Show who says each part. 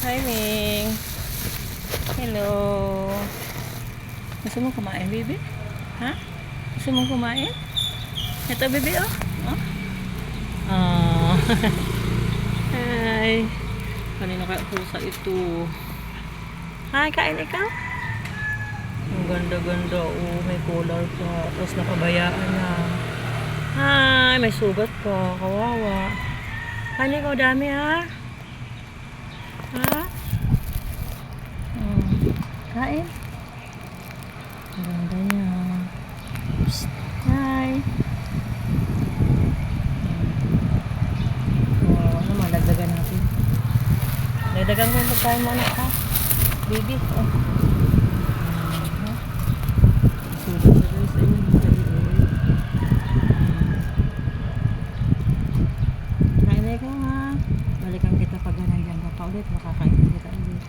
Speaker 1: Hi, Ming. Hello. Gusto mo kumain, baby? Ha? Gusto mo kumain? Ito, baby, oh. Oh. Oh. Hi. Kanina kaya pusa ito. Hi, kain ikaw? Ang ganda-ganda. Oh, may collar pa. Tapos nakabayaan na. Hi, may sugat pa. Kawawa. Hani ko, dami ha? Ha? Hmm. Kain? Ang ganda niya. Psst. Hi. Kawawa naman, dagdagan natin. Dagdagan mo yung pagkain mo anak ha? Baby. Oh. Sugat na guys. Ayun, maliit. Kain na ikaw ha. Balikan kita pag nandiyan ka pa ulit. Makakain kita ulit.